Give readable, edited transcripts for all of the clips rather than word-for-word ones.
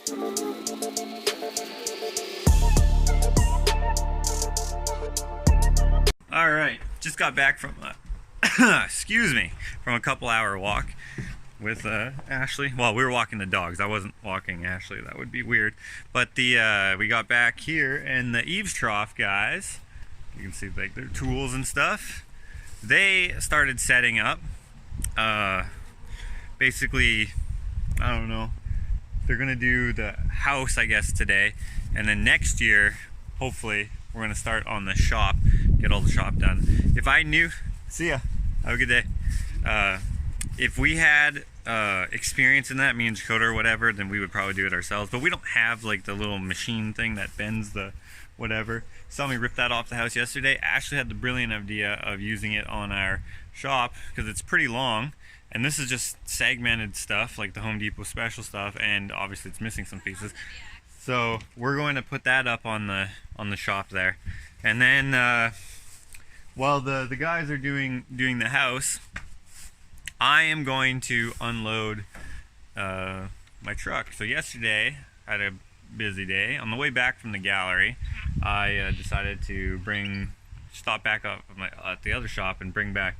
All right, just got back from excuse me, from a couple-hour walk with Ashley. Well, we were walking the dogs. I wasn't walking Ashley. That would be weird. But we got back here, and the EAVESTROUGH guys, you can see like their tools and stuff. They started setting up. Basically, I don't know. They're gonna do the house, I guess, today, and then next year, hopefully, we're gonna start on the shop, get all the shop done. If I knew, see ya, have a good day. If we had experience in that, me and Jakota or whatever, then we would probably do it ourselves. But we don't have like the little machine thing that bends the whatever. Saw me rip that off the house yesterday. Ashley had the brilliant idea of using it on our shop because it's pretty long. And this is just segmented stuff, like the Home Depot special stuff, and obviously it's missing some pieces. So we're going to put that up on the shop there. And then while the guys are doing the house, I am going to unload my truck. So yesterday I had a busy day. On the way back from the gallery, I decided to stop back up at the other shop and bring back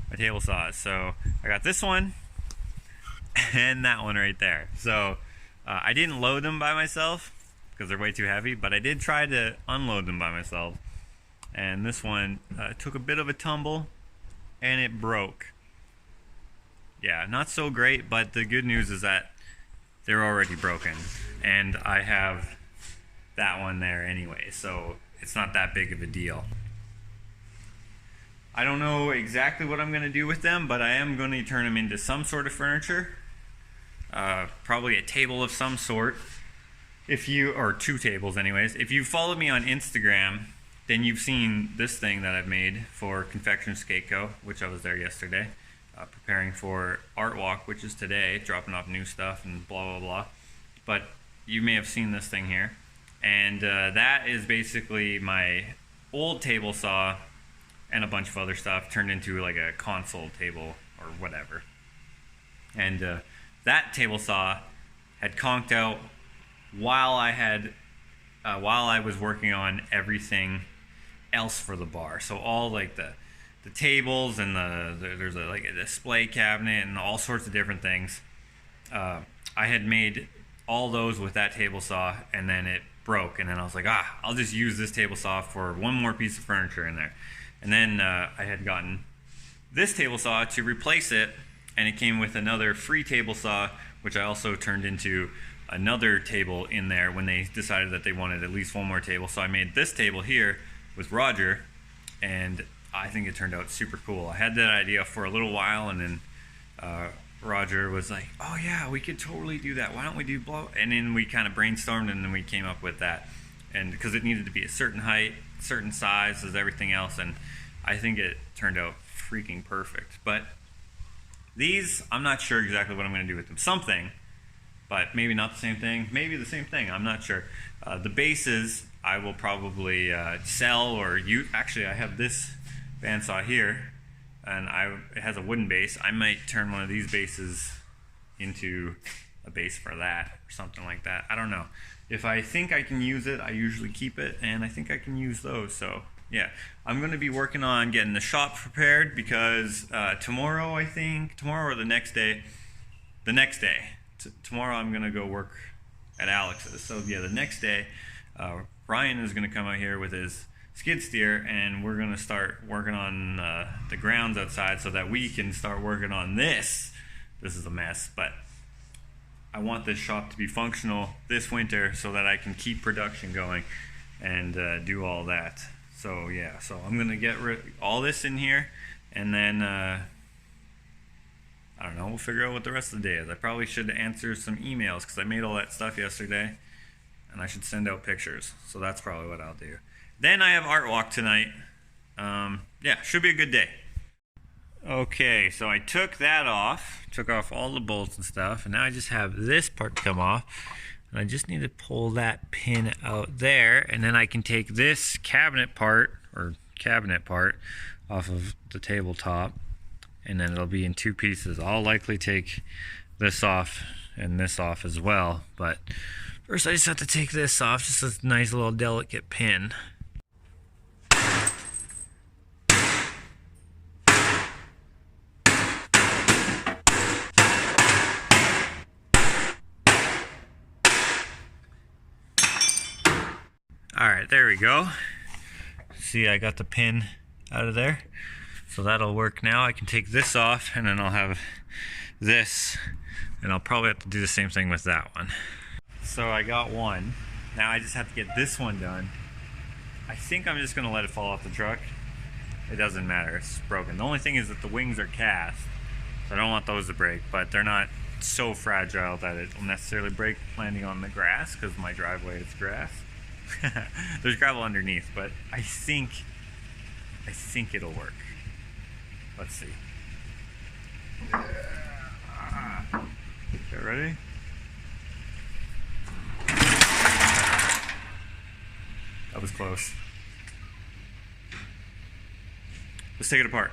my table saws. So I got this one and that one right there. So I didn't load them by myself because they're way too heavy, but I did try to unload them by myself. And this one took a bit of a tumble and it broke. Yeah, not so great, but the good news is that they're already broken. And I have that one there anyway, so it's not that big of a deal. I don't know exactly what I'm going to do with them, but I am going to turn them into some sort of furniture. Probably a table of some sort. Or two tables anyways. If you followed me on Instagram, then you've seen this thing that I've made for Confections Co., which I was there yesterday, preparing for Art Walk, which is today, dropping off new stuff and blah, blah, blah. But you may have seen this thing here. And that is basically my old table saw and a bunch of other stuff turned into like a console table or whatever. And that table saw had conked out while I was working on everything else for the bar. So all like the tables and there's like a display cabinet and all sorts of different things. I had made all those with that table saw, and then it broke, and then I was like, I'll just use this table saw for one more piece of furniture in there. And then I had gotten this table saw to replace it, and it came with another free table saw, which I also turned into another table in there when they decided that they wanted at least one more table. So I made this table here with Roger, and I think it turned out super cool. I had that idea for a little while, and then Roger was like, oh yeah, we could totally do that. Why don't we do blah? And then we kind of brainstormed, and then we came up with that. And because it needed to be a certain height, certain size as everything else, and I think it turned out freaking perfect. But these, I'm not sure exactly what I'm going to do with them. Something, but maybe not the same thing. Maybe the same thing. I'm not sure. The bases I will probably sell or use. Actually, I have this bandsaw here, and it has a wooden base. I might turn one of these bases into a base for that or something like that. I don't know. If I think I can use it, I usually keep it, and I think I can use those. So yeah, I'm going to be working on getting the shop prepared because tomorrow, I think, tomorrow or the next day, tomorrow I'm going to go work at Alex's. So yeah, the next day, Ryan is going to come out here with his skid steer, and we're going to start working on the grounds outside so that we can start working on this. This is a mess, but I want this shop to be functional this winter so that I can keep production going and do all that. So yeah, so I'm going to get all this in here, and then I don't know, we'll figure out what the rest of the day is. I probably should answer some emails because I made all that stuff yesterday, and I should send out pictures. So that's probably what I'll do. Then I have Art Walk tonight. Yeah, should be a good day. Okay, so I took that off, took off all the bolts and stuff, and now I just have this part come off. And I just need to pull that pin out there, and then I can take this cabinet part off of the tabletop, and then it'll be in two pieces. I'll likely take this off and this off as well, but First, I just have to take this off, just a nice little delicate pin. Alright, there we go. See, I got the pin out of there. So that'll work now. I can take this off, and then I'll have this, and I'll probably have to do the same thing with that one. So I got one. Now I just have to get this one done. I think I'm just gonna let it fall off the truck. It doesn't matter, it's broken. The only thing is that the wings are cast, so I don't want those to break, but they're not so fragile that it will necessarily break landing on the grass, because my driveway is grass. There's gravel underneath, but I think it'll work. Let's see. Okay, ready? That was close. Let's take it apart.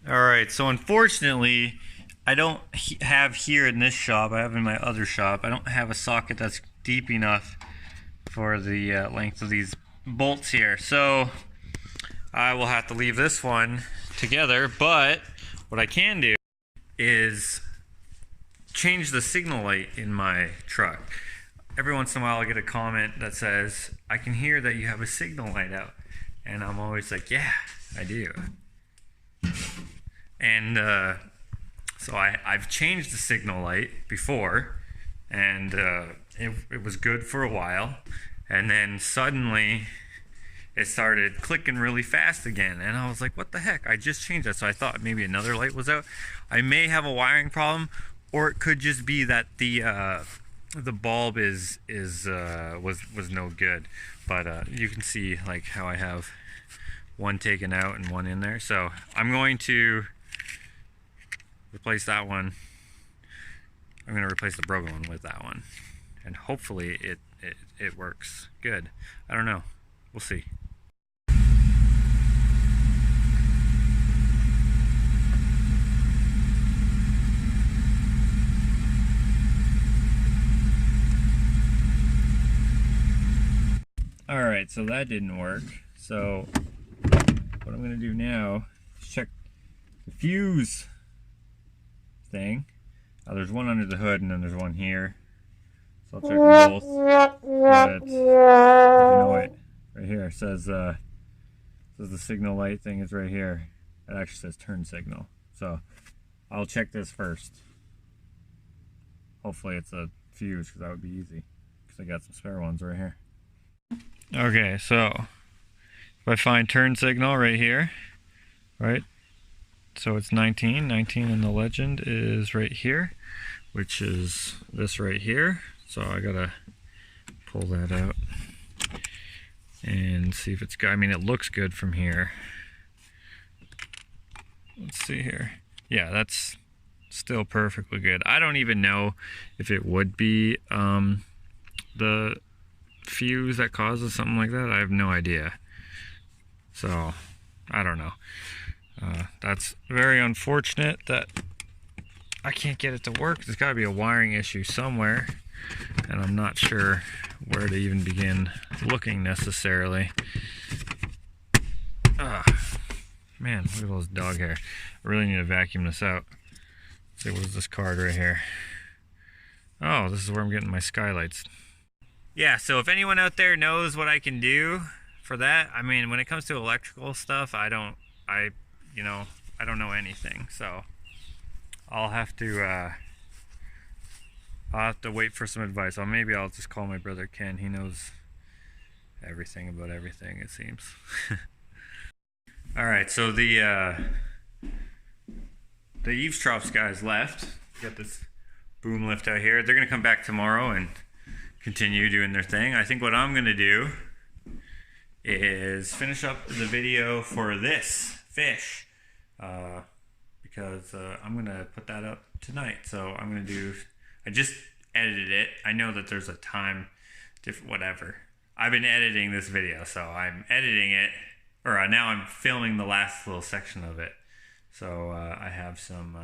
Alright, so unfortunately, I don't have here in this shop, I have in my other shop, I don't have a socket that's deep enough for the length of these bolts here. So I will have to leave this one together, but what I can do is change the signal light in my truck. Every once in a while I get a comment that says, I can hear that you have a signal light out. And I'm always like, yeah, I do. And so I've changed the signal light before, and it was good for a while, and then suddenly it started clicking really fast again, and I was like, what the heck, I just changed that. So I thought maybe another light was out. I may have a wiring problem, or it could just be that the bulb was no good. But you can see like how I have one taken out and one in there. So I'm going to replace that one. I'm going to replace the broken one with that one, and hopefully it works good. I don't know, we'll see. Alright, so that didn't work. So what I'm going to do now is check the fuse thing. There's one under the hood, and then there's one here. So I'll check them both. But you know it, right here it says the signal light thing is right here. It actually says turn signal. So I'll check this first. Hopefully it's a fuse, because that would be easy, because I got some spare ones right here. Okay, so if I find turn signal right here, right? So it's 19 in the legend is right here, which is this right here. So I gotta pull that out and see if it's good. I mean, it looks good from here. Let's see here. Yeah, that's still perfectly good. I don't even know if it would be the fuse that causes something like that. I have no idea. So I don't know. That's very unfortunate that I can't get it to work. There's got to be a wiring issue somewhere, and I'm not sure where to even begin looking necessarily. Man, look at those dog hair. I really need to vacuum this out. Let's see, what is this card right here? Oh, this is where I'm getting my skylights. Yeah, so if anyone out there knows what I can do for that, I mean, when it comes to electrical stuff, I don't know anything, so I'll have to wait for some advice. Or maybe I'll just call my brother Ken. He knows everything about everything, it seems. All right, so the EAVESTROUGH guys left. Got this boom lift out here. They're gonna come back tomorrow and continue doing their thing. I think what I'm gonna do is finish up the video for this fish, because I'm gonna put that up tonight. So I'm gonna do, I just edited it. I know that there's a time different, whatever. I've been editing this video, so I'm editing it, or now I'm filming the last little section of it. So I have some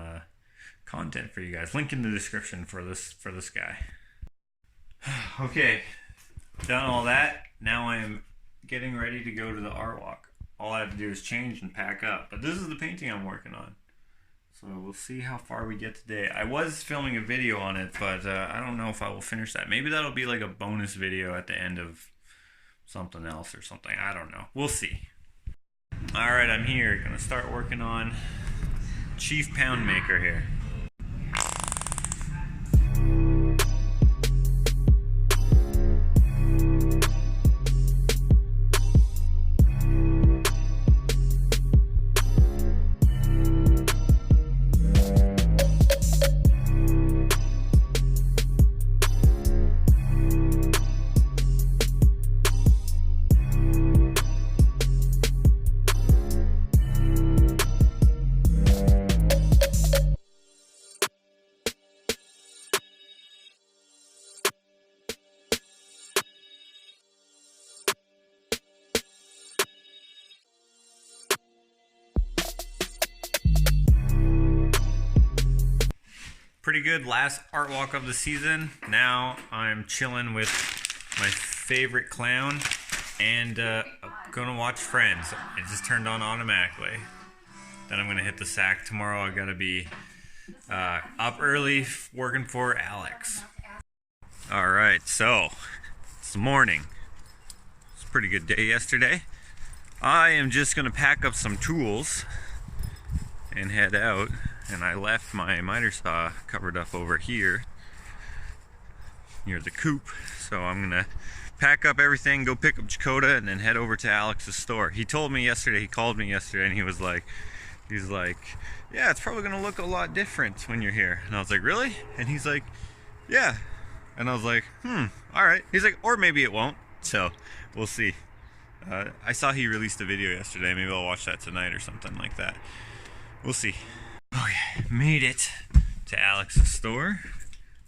content for you guys. Link in the description for this guy. Okay, done all that. Now I am getting ready to go to the art walk. All I have to do is change and pack up. But this is the painting I'm working on. So we'll see how far we get today. I was filming a video on it, but I don't know if I will finish that. Maybe that'll be like a bonus video at the end of something else or something. I don't know. We'll see. Alright, I'm here. Gonna start working on Chief Pound Maker here. Pretty good last art walk of the season. Now I'm chilling with my favorite clown and gonna watch Friends. It just turned on automatically. Then I'm gonna hit the sack tomorrow. I gotta be up early working for Alex. Alright, so it's the morning. It's a pretty good day yesterday. I am just gonna pack up some tools and head out. And I left my miter saw covered up over here near the coop. So I'm gonna pack up everything, go pick up Jakota, and then head over to Alex's store. He told me yesterday, he called me yesterday, and he's like, yeah, it's probably gonna look a lot different when you're here. And I was like, really? And he's like, yeah. And I was like, all right. He's like, or maybe it won't. So we'll see. I saw he released a video yesterday. Maybe I'll watch that tonight or something like that. We'll see. Okay, made it to Alex's store,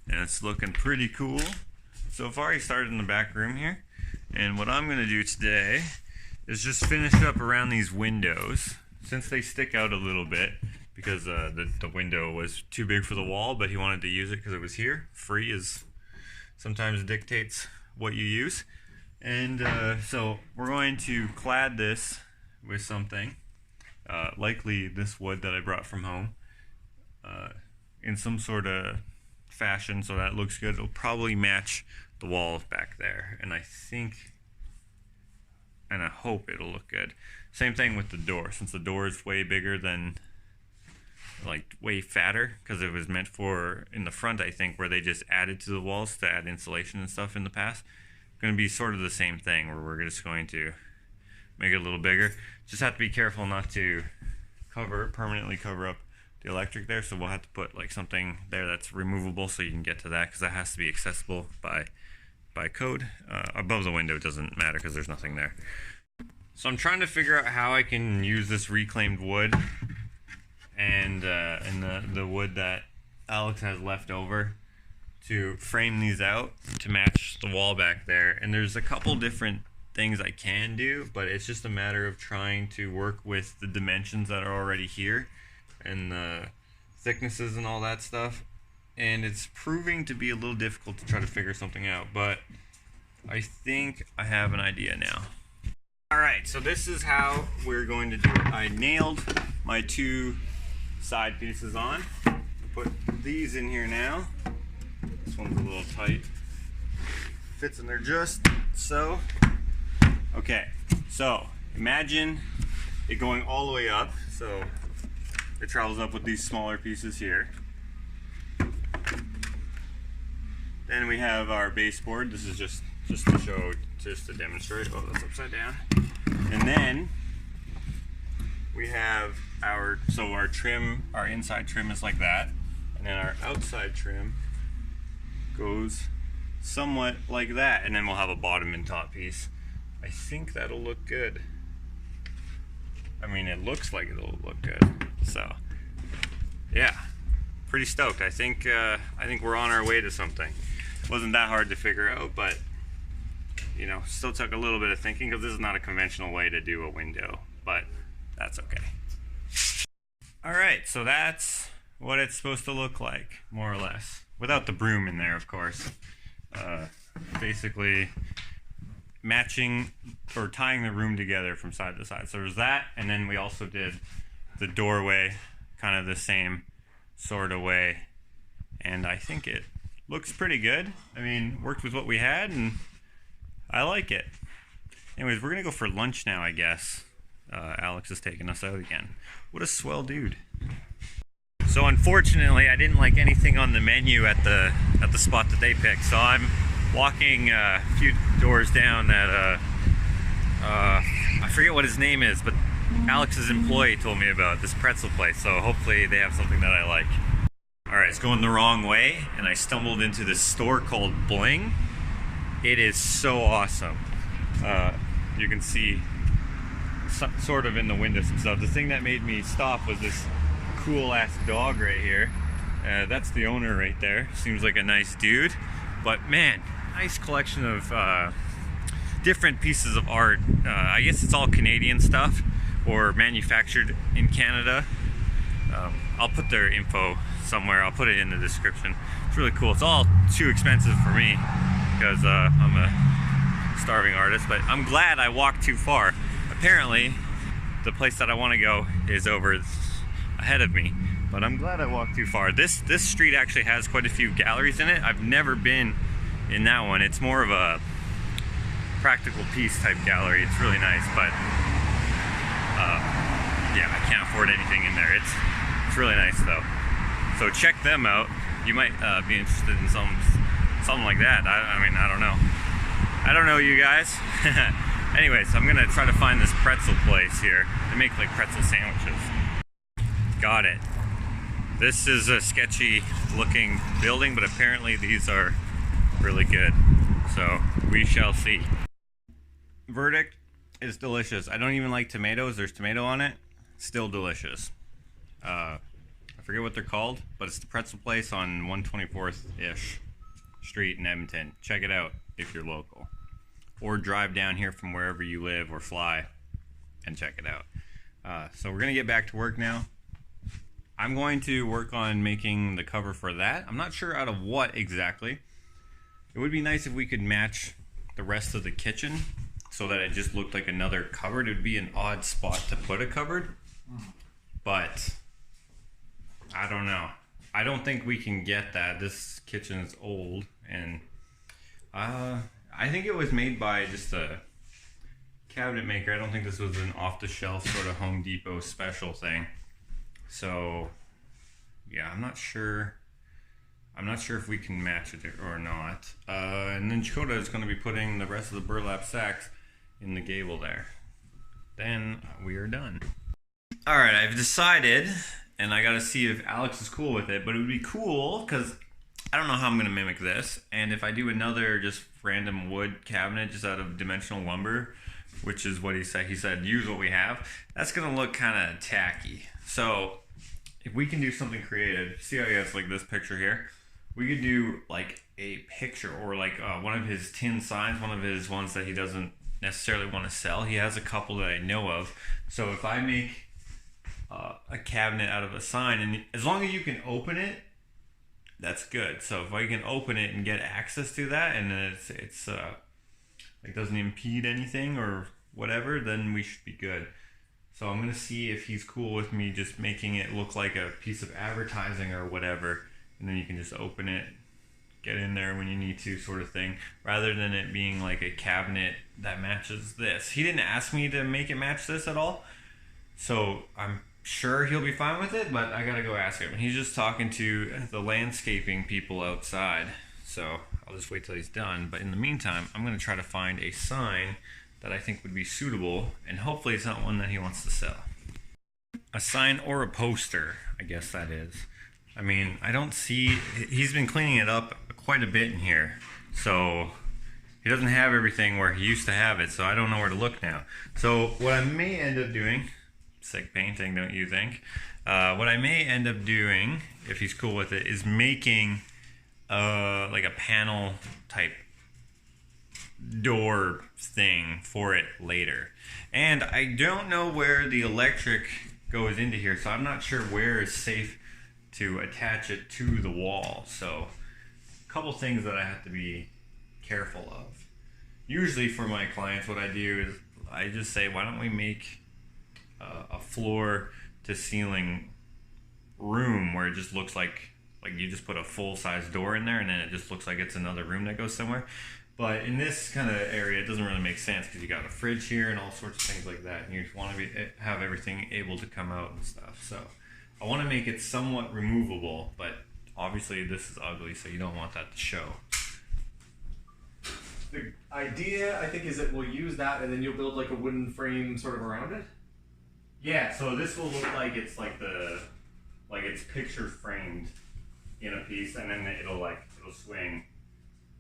and it's looking pretty cool. So far, he started in the back room here, and what I'm going to do today is just finish up around these windows, since they stick out a little bit, because the window was too big for the wall, but he wanted to use it because it was here. Free is sometimes dictates what you use, and so we're going to clad this with something. Likely this wood that I brought from home in some sort of fashion so that looks good. It'll probably match the wall back there, and I think and I hope it'll look good. Same thing with the door, since the door is way bigger than, like, way fatter, because it was meant for in the front, I think, where they just added to the walls to add insulation and stuff in the past. Going to be sort of the same thing, where we're just going to make it a little bigger. Just have to be careful not to permanently cover up the electric there, so we'll have to put like something there that's removable so you can get to that, because that has to be accessible by code. Above the window doesn't matter because there's nothing there. So I'm trying to figure out how I can use this reclaimed wood and the wood that Alex has left over to frame these out to match the wall back there. And there's a couple different things I can do, but it's just a matter of trying to work with the dimensions that are already here and the thicknesses and all that stuff. And it's proving to be a little difficult to try to figure something out, but I think I have an idea now. Alright, so this is how we're going to do it. I nailed my two side pieces on. Put these in here now. This one's a little tight. Fits in there just so. Okay, so imagine it going all the way up. So it travels up with these smaller pieces here. Then we have our baseboard. This is just to show, just to demonstrate. Oh, that's upside down. And then we have our trim, our inside trim is like that. And then our outside trim goes somewhat like that. And then we'll have a bottom and top piece. I think that'll look good. I mean, it looks like it'll look good. So, yeah, pretty stoked. I think we're on our way to something. Wasn't that hard to figure out, but you know, still took a little bit of thinking because this is not a conventional way to do a window, but that's okay. All right, so that's what it's supposed to look like, more or less, without the broom in there, of course. basically matching or tying the room together from side to side. So there's that, and then we also did the doorway kind of the same sort of way, and I think it looks pretty good. I mean, worked with what we had, and I like it. Anyways, we're gonna go for lunch now, I guess. Alex is taking us out again. What a swell dude. So unfortunately, I didn't like anything on the menu at the spot that they picked, so I'm walking a few doors down that I forget what his name is, but Alex's employee told me about this pretzel place, so hopefully they have something that I like. Alright, it's going the wrong way, and I stumbled into this store called BLING. It is so awesome. You can see sort of in the windows and stuff. The thing that made me stop was this cool ass dog right here. That's the owner right there. Seems like a nice dude, but man, nice collection of different pieces of art. I guess it's all Canadian stuff or manufactured in Canada. I'll put their info somewhere. I'll put it in the description. It's really cool. It's all too expensive for me because I'm a starving artist, but I'm glad I walked too far. Apparently, the place that I want to go is over ahead of me, but I'm glad I walked too far. This street actually has quite a few galleries in it. I've never been in that one. It's more of a practical piece type gallery. It's really nice, but yeah, I can't afford anything in there. It's really nice though. So check them out. You might be interested in something like that. I mean, I don't know. I don't know, you guys. Anyways, I'm gonna try to find this pretzel place here. They make like pretzel sandwiches. Got it. This is a sketchy looking building, but apparently these are really good. So we shall see. Verdict is delicious. I don't even like tomatoes. There's tomato on it. Still delicious. I forget what they're called, but it's the pretzel place on 124th-ish Street in Edmonton. Check it out if you're local. Or drive down here from wherever you live or fly and check it out. So we're gonna get back to work now. I'm going to work on making the cover for that. I'm not sure out of what exactly. It would be nice if we could match the rest of the kitchen so that it just looked like another cupboard. It would be an odd spot to put a cupboard, but I don't know. I don't think we can get that. This kitchen is old, and I think it was made by just a cabinet maker. I don't think this was an off-the-shelf sort of Home Depot special thing. So yeah, I'm not sure if we can match it or not. And then Jakota is going to be putting the rest of the burlap sacks in the gable there. Then we are done. Alright, I've decided, and I gotta see if Alex is cool with it, but it would be cool because I don't know how I'm going to mimic this, and if I do another just random wood cabinet just out of dimensional lumber, which is what he said use what we have, that's going to look kind of tacky. So if we can do something creative, see how he has like this picture here, we could do like a picture or like one of his tin signs, one of his ones that he doesn't necessarily want to sell. He has a couple that I know of. So if I make a cabinet out of a sign, and as long as you can open it, that's good. So if I can open it and get access to that, and then it's like doesn't impede anything or whatever, then we should be good. So I'm gonna see if he's cool with me just making it look like a piece of advertising or whatever, and then you can just open it, get in there when you need to, sort of thing, rather than it being like a cabinet that matches this. He didn't ask me to make it match this at all, so I'm sure he'll be fine with it, but I gotta go ask him. He's just talking to the landscaping people outside, so I'll just wait till he's done. But in the meantime, I'm gonna try to find a sign that I think would be suitable, and hopefully it's not one that he wants to sell. A sign or a poster, I guess that is. I mean, I don't see, he's been cleaning it up quite a bit in here, so he doesn't have everything where he used to have it, so I don't know where to look now. So what I may end up doing, sick painting, don't you think? What I may end up doing, if he's cool with it, is making like a panel type door thing for it later. And I don't know where the electric goes into here, so I'm not sure where is safe to attach it to the wall. So a couple things that I have to be careful of. Usually for my clients, what I do is I just say, why don't we make a floor to ceiling room where it just looks like you just put a full-size door in there and then it just looks like it's another room that goes somewhere. But in this kind of area, it doesn't really make sense because you got a fridge here and all sorts of things like that, and you just want to have everything able to come out and stuff. So I want to make it somewhat removable, but obviously this is ugly, so you don't want that to show. The idea, I think, is that we'll use that and then you'll build like a wooden frame sort of around it. Yeah, so this will look like it's like it's picture framed in a piece, and then it'll swing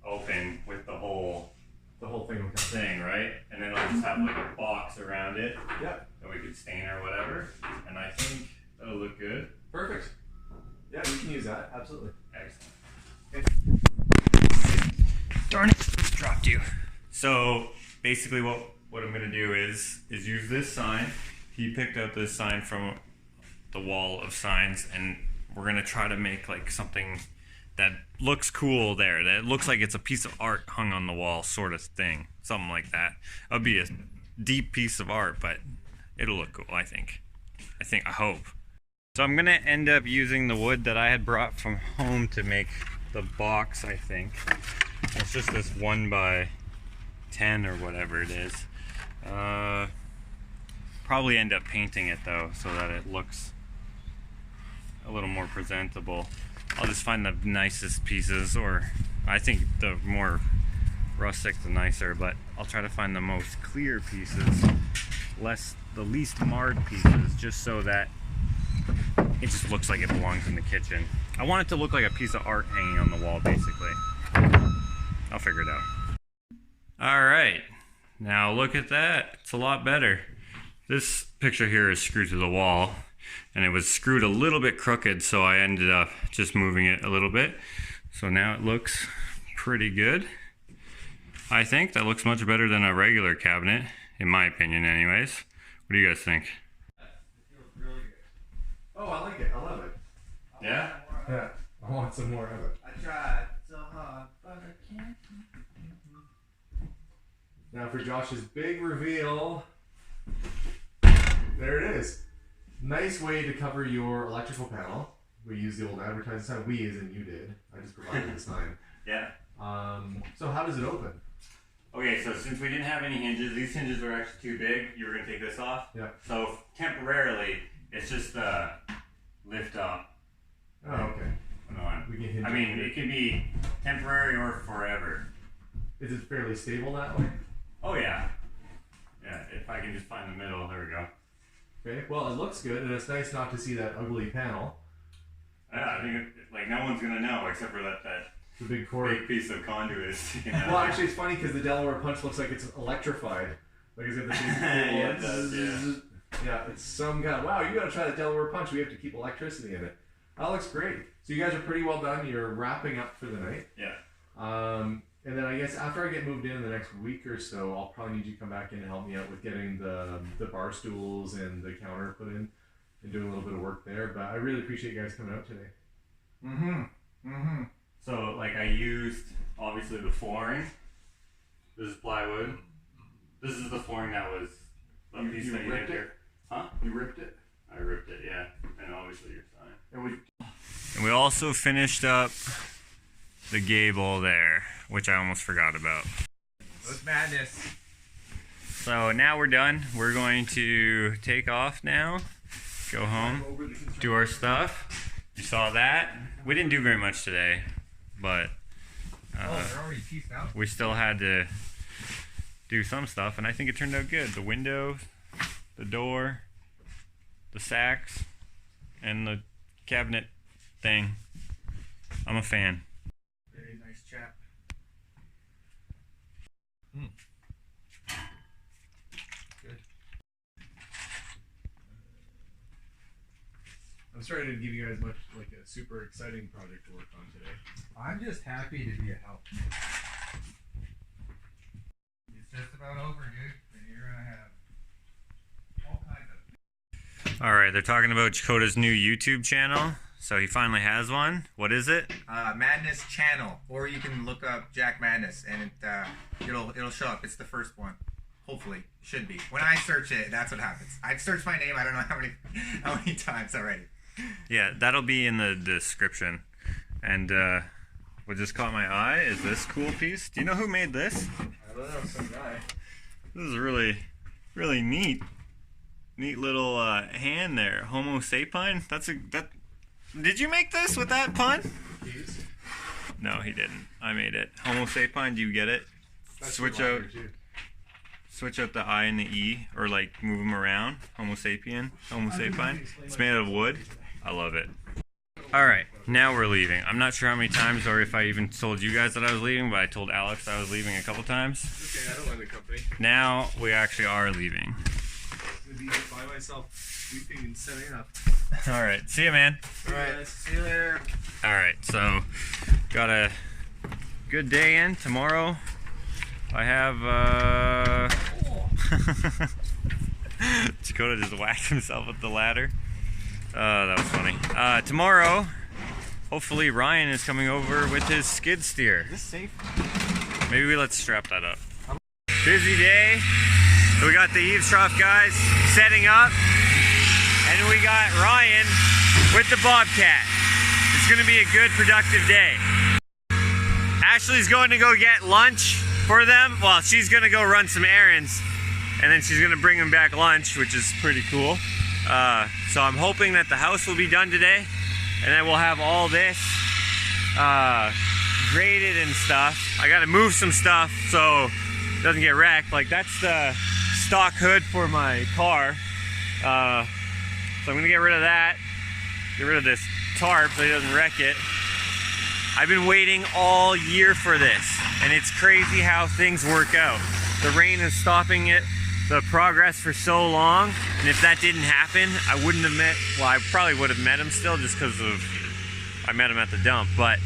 open with the whole thing, right? And then it'll just have like a box around it. Yeah. That we could stain or whatever. And I think that'll look good. Perfect. Yeah, we can use that. Absolutely. Excellent. Okay. Darn it, dropped you. So basically what I'm gonna do is use this sign. He picked up this sign from the wall of signs, and we're gonna try to make like something that looks cool there, that looks like it's a piece of art hung on the wall sort of thing, something like that. It'll be a deep piece of art, but it'll look cool, I hope. So I'm gonna end up using the wood that I had brought from home to make the box, I think. It's just this 1x10 or whatever it is. Probably end up painting it though, so that it looks a little more presentable. I'll just find the nicest pieces, or I think the more rustic the nicer, but I'll try to find the most clear pieces, the least marred pieces, just so that it just looks like it belongs in the kitchen. I want it to look like a piece of art hanging on the wall, basically. I'll figure it out. Alright, now look at that. It's a lot better. This picture here is screwed to the wall, and it was screwed a little bit crooked, so I ended up just moving it a little bit. So now it looks pretty good. I think that looks much better than a regular cabinet, in my opinion anyways. What do you guys think? It feels really good. Oh, I like it. I love it. Yeah? Yeah, I want some more of it. I tried so hard, but I can't. Now for Josh's big reveal. There it is. Nice way to cover your electrical panel. We used the old advertising sign. We as in you did. I just provided the sign. Yeah. So how does it open? Okay, so since we didn't have any hinges, these hinges were actually too big. You were going to take this off? Yeah. So temporarily, it's just lift up. Oh, okay. We can hinge it can be temporary or forever. Is it fairly stable that way? Oh yeah. Yeah, if I can just find the middle, there we go. Okay, well it looks good, and it's nice not to see that ugly panel. Yeah, I think no one's gonna know except for that the big cord. Big piece of conduit is sticking out. Well, actually, it's funny because the Delaware Punch looks like it's electrified. Like it's got the big yeah, it does, yeah. Yeah, it's some kind of, wow, you gotta try the Delaware Punch. We have to keep electricity in it. That looks great. So you guys are pretty well done. You're wrapping up for the night. Yeah. And then I guess after I get moved in the next week or so, I'll probably need you to come back in and help me out with getting the bar stools and the counter put in and doing a little bit of work there. But I really appreciate you guys coming out today. So I used obviously the flooring. This is plywood. This is the flooring that was a piece that you did here. Huh? You ripped it? I ripped it, yeah. And obviously your sign. And we also finished up the gable there, which I almost forgot about. It was madness. So now we're done. We're going to take off now, go home, do our stuff. You saw that. We didn't do very much today, but They're already pieced out. we still had to do some stuff, and I think it turned out good. The window, the door, the sacks, and the cabinet thing. I'm a fan. Very nice chap. Good. I'm sorry I didn't give you guys much like a super exciting project to work on today. I'm just happy to be a help. It's just about over, dude. And you're gonna have all kinds of. All right, they're talking about Jakota's new YouTube channel. So he finally has one. What is it? Madness Channel, or you can look up Jack Madness, and it'll show up. It's the first one. Hopefully, it should be. When I search it, that's what happens. I've searched my name. I don't know how many times already. Yeah, that'll be in the description. And what just caught my eye is this cool piece. Do you know who made this? I don't know, some guy. This is really, really neat. Neat little hand there. Homo sapien. Did you make this with that pun? No, he didn't. I made it. Homo sapien. Do you get it? Switch out the I and the E, or like move them around. Homo sapien. Homo sapien. It's made out of wood. I love it. All right, now we're leaving. I'm not sure how many times, or if I even told you guys that I was leaving, but I told Alex I was leaving a couple times. Okay, I don't mind the company. Now we actually are leaving. I'm gonna be by myself, sweeping and setting up. All right, see you, man. All right, see you later. All right, so got a good day in. Tomorrow I have Jakota just whacked himself with the ladder. That was funny. Tomorrow, hopefully Ryan is coming over with his skid steer. Is this safe? Maybe let's strap that up. Busy day. So we got the EAVESTROUGH guys setting up, and we got Ryan with the Bobcat. It's gonna be a good, productive day. Ashley's going to go get lunch for them. Well, she's gonna go run some errands, and then she's gonna bring them back lunch, which is pretty cool. So I'm hoping that the house will be done today, and then we'll have all this graded and stuff. I gotta move some stuff so it doesn't get wrecked. Like, that's the stock hood for my car. So I'm gonna get rid of that, get rid of this tarp so it doesn't wreck it. I've been waiting all year for this, and it's crazy how things work out. The rain is stopping the progress for so long, and if that didn't happen, I wouldn't have met, well, I probably would have met him still just because I met him at the dump, but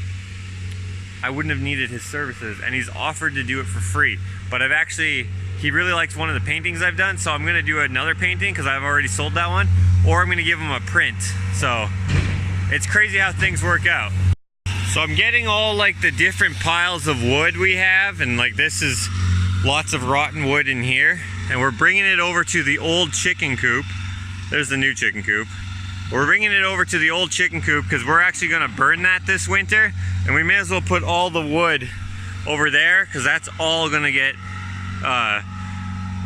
I wouldn't have needed his services, and he's offered to do it for free. But he really likes one of the paintings I've done, so I'm gonna do another painting because I've already sold that one, or I'm gonna give him a print. So it's crazy how things work out. So I'm getting all like the different piles of wood we have, and like this is lots of rotten wood in here, and we're bringing it over to the old chicken coop. There's the new chicken coop. We're bringing it over to the old chicken coop because we're actually gonna burn that this winter, and we may as well put all the wood over there because that's all gonna get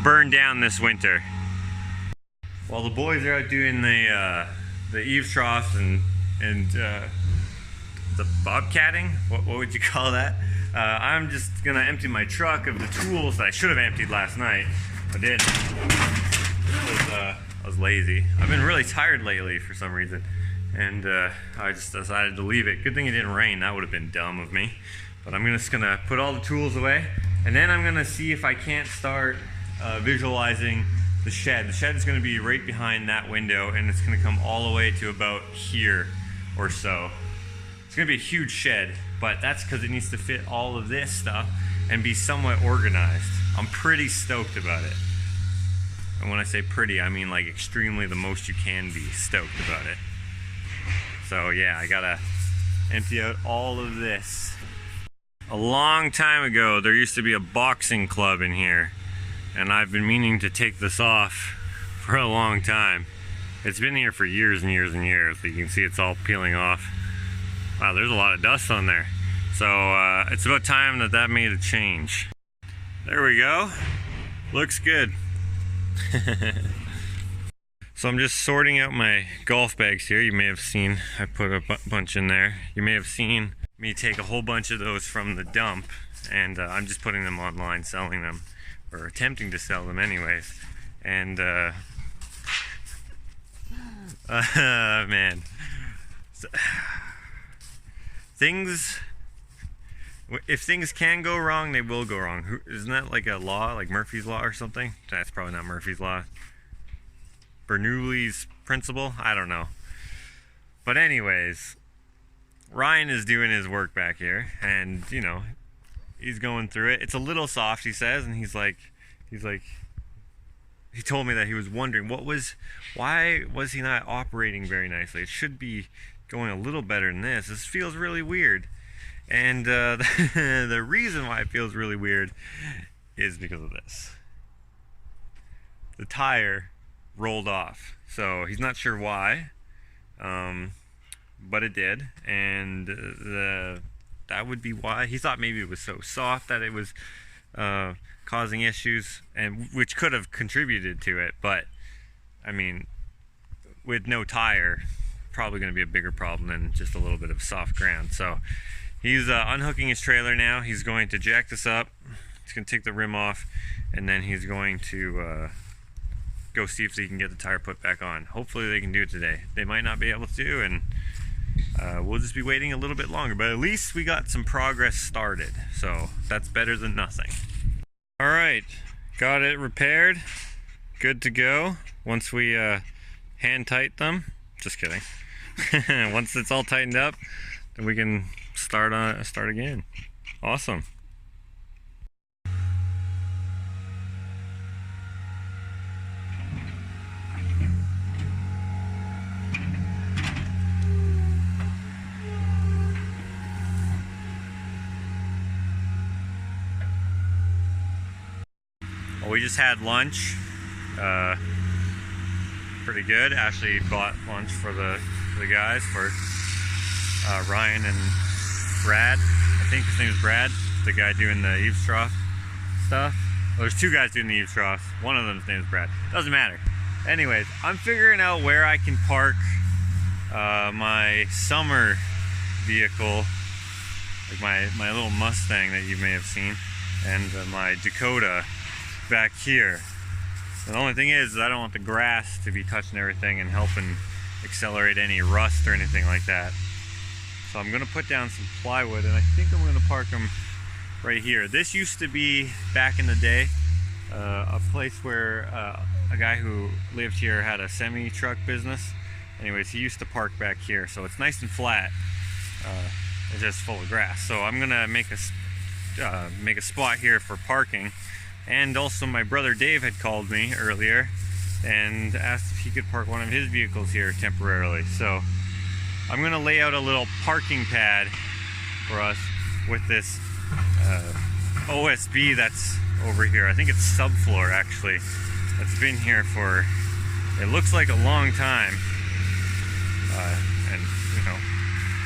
burned down this winter. While the boys are out doing the EAVESTROUGH and the bobcatting, what would you call that? I'm just gonna empty my truck of the tools that I should have emptied last night. I didn't. I was lazy. I've been really tired lately for some reason, and I just decided to leave it. Good thing it didn't rain. That would have been dumb of me. But I'm just gonna put all the tools away, and then I'm gonna see if I can't start visualizing the shed. The shed is gonna be right behind that window, and it's gonna come all the way to about here or so. It's gonna be a huge shed, but that's because it needs to fit all of this stuff and be somewhat organized. I'm pretty stoked about it. And when I say pretty, I mean like extremely the most you can be stoked about it. So yeah, I gotta empty out all of this. A long time ago, there used to be a boxing club in here, and I've been meaning to take this off for a long time. It's been here for years and years and years. You can see it's all peeling off. Wow, there's a lot of dust on there. So it's about time that made a change. There we go. Looks good. So I'm just sorting out my golf bags here. You may have seen I put a bunch in there. You may have seen me take a whole bunch of those from the dump, and I'm just putting them online, selling them, or attempting to sell them anyways. And man, if things can go wrong, they will go wrong. Isn't that like a law, like Murphy's Law or something? That's probably not Murphy's Law. Bernoulli's principle? I don't know. But anyways, Ryan is doing his work back here, and you know, he's going through it. It's a little soft, he says, and he's like, he told me that he was wondering why was he not operating very nicely. It should be going a little better than this. This feels really weird. And the reason why it feels really weird is because of this. The tire rolled off. So he's not sure why, but it did. And that would be why. He thought maybe it was so soft that it was causing issues, and which could have contributed to it. But, I mean, with no tire, probably going to be a bigger problem than just a little bit of soft ground. So he's unhooking his trailer now. He's going to jack this up. He's going to take the rim off, and then he's going to go see if he can get the tire put back on. Hopefully they can do it today. They might not be able to, and we'll just be waiting a little bit longer. But at least we got some progress started, so that's better than nothing. All right, got it repaired. Good to go. Once we hand tighten them. Just kidding. Once it's all tightened up, then we can start again. Awesome. Well, we just had lunch. Pretty good. Ashley bought lunch for the guys, for Ryan and Brad. I think his name is Brad, the guy doing the EAVESTROUGH stuff. Well, there's two guys doing the EAVESTROUGH. One of them's name is Brad. Doesn't matter. Anyways, I'm figuring out where I can park my summer vehicle, like my little Mustang that you may have seen, and my Jakota back here. The only thing is I don't want the grass to be touching everything and helping accelerate any rust or anything like that. So I'm going to put down some plywood, and I think I'm going to park them right here. This used to be, back in the day, a place where a guy who lived here had a semi-truck business. Anyways, he used to park back here, so it's nice and flat. It's just full of grass. So I'm going to make a spot here for parking. And also my brother Dave had called me earlier and asked if he could park one of his vehicles here temporarily. So I'm going to lay out a little parking pad for us with this OSB that's over here. I think it's subfloor, actually. That's been here for, it looks like a long time. And, you know,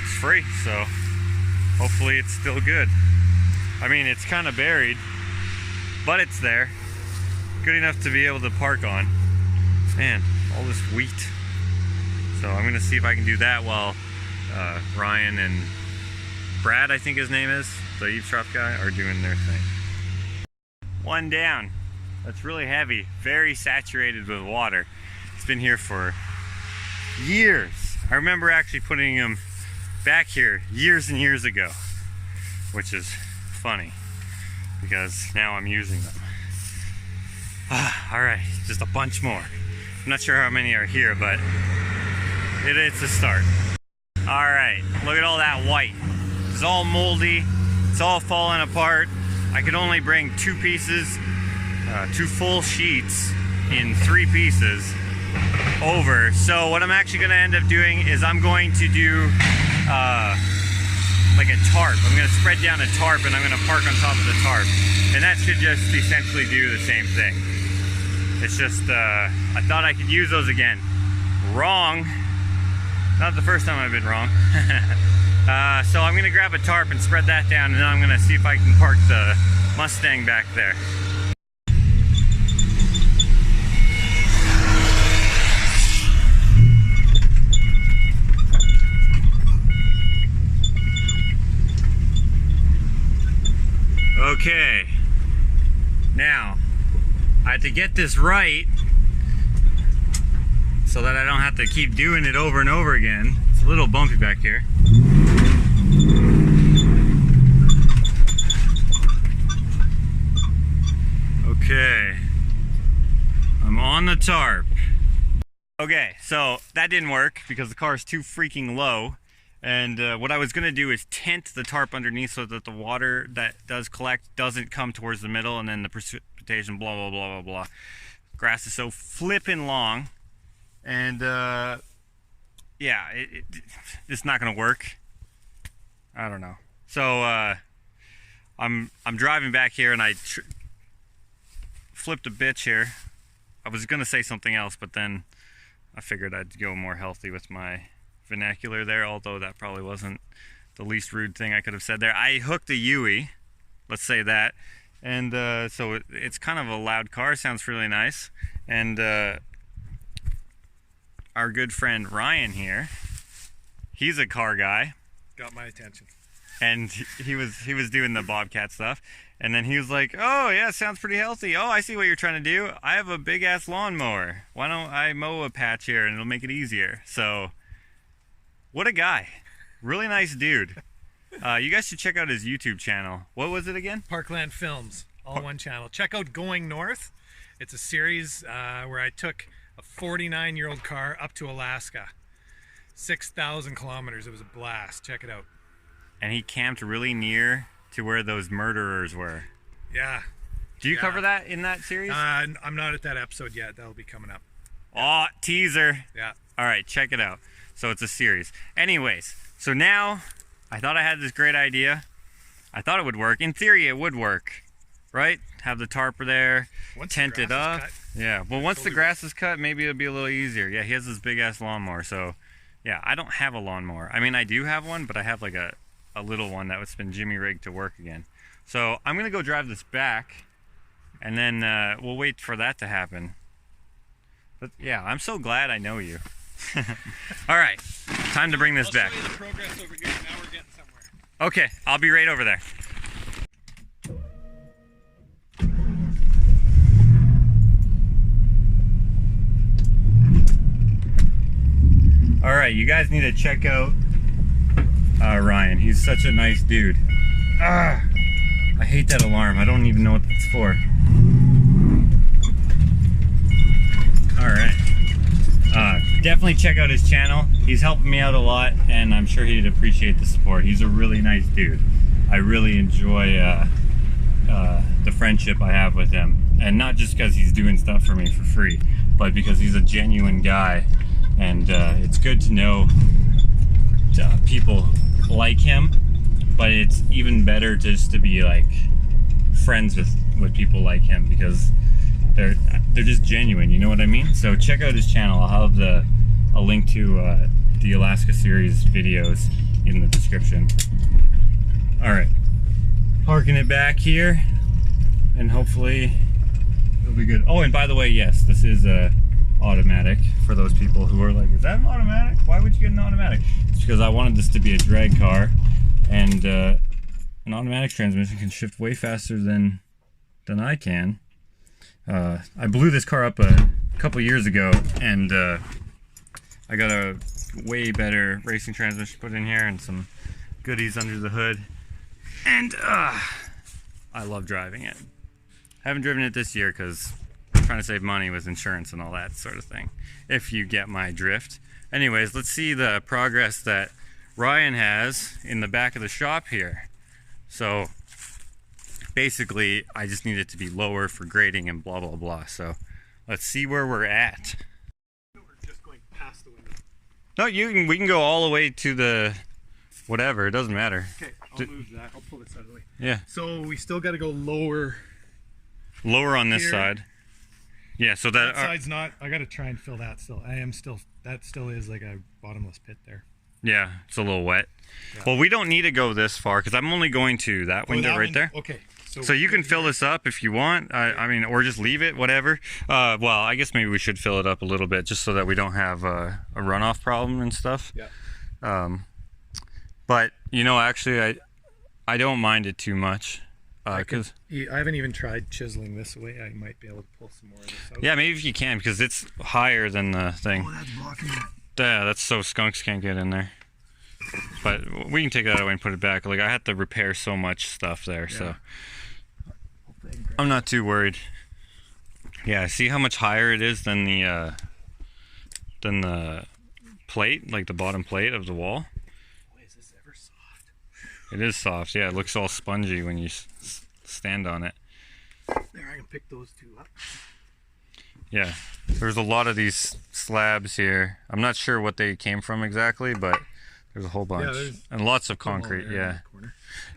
it's free, so hopefully it's still good. I mean, it's kind of buried, but it's there. Good enough to be able to park on. Man, all this wheat. So I'm gonna see if I can do that while Ryan and Brad, I think his name is, the EAVESTROUGH guy, are doing their thing. One down. That's really heavy, very saturated with water. It's been here for years. I remember actually putting them back here years and years ago, which is funny because now I'm using them. All right, just a bunch more. I'm not sure how many are here, but it's a start. All right, look at all that white. It's all moldy. It's all falling apart. I could only bring two pieces, two full sheets in 3 pieces over. So what I'm actually going to end up doing is I'm going to do like a tarp. I'm going to spread down a tarp and I'm going to park on top of the tarp. And that should just essentially do the same thing. It's just, I thought I could use those again. Wrong. Not the first time I've been wrong. So I'm going to grab a tarp and spread that down, and then I'm going to see if I can park the Mustang back there. Okay. Now, I have to get this right so that I don't have to keep doing it over and over again. It's a little bumpy back here. Okay, I'm on the tarp. Okay, so that didn't work because the car is too freaking low. And what I was going to do is tent the tarp underneath so that the water that does collect doesn't come towards the middle, and then the precipitation, blah, blah, blah, blah, blah. Grass is so flippin' long. And yeah, yeah, it's not gonna work. I don't know. So I'm driving back here and I flipped a bitch here. I was gonna say something else, but then I figured I'd go more healthy with my vernacular there, although that probably wasn't the least rude thing I could have said there. I hooked a Yui, let's say that, and so it's kind of a loud car, sounds really nice, and our good friend Ryan here, he's a car guy. Got my attention. And he was doing the Bobcat stuff, and then he was like, "Oh yeah, sounds pretty healthy. Oh, I see what you're trying to do. I have a big ass lawnmower. Why don't I mow a patch here and it'll make it easier?" So, what a guy, really nice dude. You guys should check out his YouTube channel. What was it again? Parkland Films, all one channel. Check out Going North. It's a series where I took a 49-year-old car up to Alaska, 6,000 kilometers. It was a blast. Check it out. And he camped really near to where those murderers were. Yeah. Do you cover that in that series? I'm not at that episode yet. That'll be coming up. Oh, teaser. Yeah. All right, check it out. So it's a series. Anyways, so now I thought I had this great idea. I thought it would work. In theory, it would work, right? Have the tarp there, tent it up. Yeah. Well, once the grass is cut, maybe it'll be a little easier. Yeah, he has this big ass lawnmower. So, yeah, I don't have a lawnmower. I mean, I do have one, but I have like a little one that was been Jimmy rigged to work again. So I'm gonna go drive this back, and then we'll wait for that to happen. But yeah, I'm so glad I know you. All right, time to bring this back. I'll show you the progress over here. Now we're getting somewhere. Okay, I'll be right over there. All right, you guys need to check out Ryan. He's such a nice dude. I hate that alarm. I don't even know what that's for. Alright. Definitely check out his channel. He's helping me out a lot, and I'm sure he'd appreciate the support. He's a really nice dude. I really enjoy the friendship I have with him. And not just because he's doing stuff for me for free, but because he's a genuine guy. And it's good to know people like him, but it's even better just to be like friends with people like him, because they're just genuine, you know what I mean? So check out his channel. I'll have a link to the Alaska series videos in the description. All right, parking it back here, and hopefully it'll be good. Oh, and by the way, yes, this is automatic, for those people who are like, is that an automatic? Why would you get an automatic? It's because I wanted this to be a drag car, and an automatic transmission can shift way faster than I can. I blew this car up a couple years ago, and I got a way better racing transmission put in here and some goodies under the hood, and I love driving it. I haven't driven it this year because trying to save money with insurance and all that sort of thing, if you get my drift. Anyways, let's see the progress that Ryan has in the back of the shop here. So basically I just need it to be lower for grading and blah blah blah. So let's see where we're at. We're just going past the window. No, we can go all the way to the whatever, it doesn't matter. Okay, I'll move that. I'll pull this out of the way. Yeah. So we still got to go lower on this here. Side. Yeah, so that side's not. I got to try and fill that still. That still is like a bottomless pit there. Yeah, it's a little wet. Yeah. Well, we don't need to go this far because I'm only going to that window right there. Okay. So you can fill this up if you want. I mean, or just leave it, whatever. Well, I guess maybe we should fill it up a little bit just so that we don't have a runoff problem and stuff. Yeah. But you know, actually, I don't mind it too much. Cause I haven't even tried chiseling this away. I might be able to pull some more of this out. yeah, maybe if you can, because it's higher than the thing. Oh, that's blocking it. Yeah, that's so skunks can't get in there. But we can take that away and put it back. Like, I had to repair so much stuff there, Yeah. so I'm not too worried. Yeah, see how much higher it is than the plate, like the bottom plate of the wall? Boy, is this ever soft. It is soft, yeah. It looks all spongy when you stand on it. There, I can pick those two up. Yeah, there's a lot of these slabs here. I'm not sure what they came from exactly, but there's a whole bunch. And lots of concrete, yeah.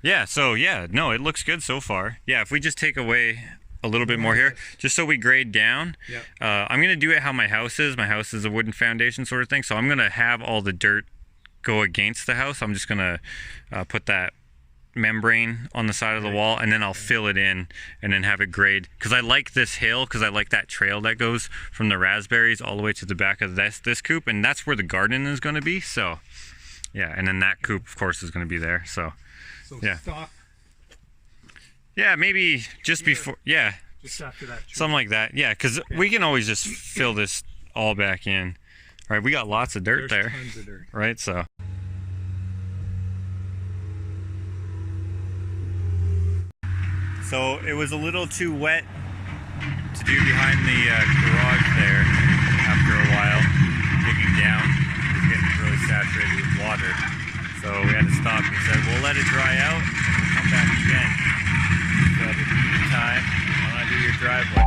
Yeah, so yeah, no, it looks good so far. Yeah, if we just take away a little bit more here, just so we grade down. I'm going to do it how my house is. My house is a wooden foundation sort of thing, so I'm going to have all the dirt go against the house. I'm just going to put that membrane on the side of the wall, and then I'll fill it in and then have it grade, because I like this hill, because I like that trail that goes from the raspberries all the way to the back of this coop, and that's where the garden is going to be. So yeah, and then that coop of course is going to be there. So yeah, stop. Yeah, maybe just before, yeah, Just after that. something like that. Yeah, because we can always just fill this all back in. All right, we got lots of dirt there, Tons of dirt. right? So it was a little too wet to do behind the garage there after a while, digging down. It was getting really saturated with water. So we had to stop. He said, we'll let it dry out and we'll come back again. So in the meantime, why don't I do your driveway?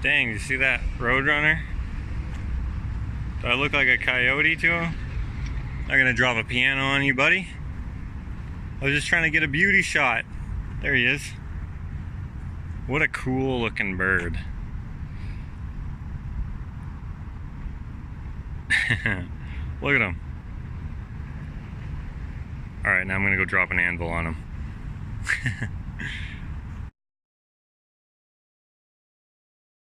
Dang, you see that Roadrunner? Do I look like a coyote to him? Not gonna drop a piano on you, buddy. I was just trying to get a beauty shot. There he is. What a cool looking bird. Look at him. Alright, now I'm gonna go drop an anvil on him.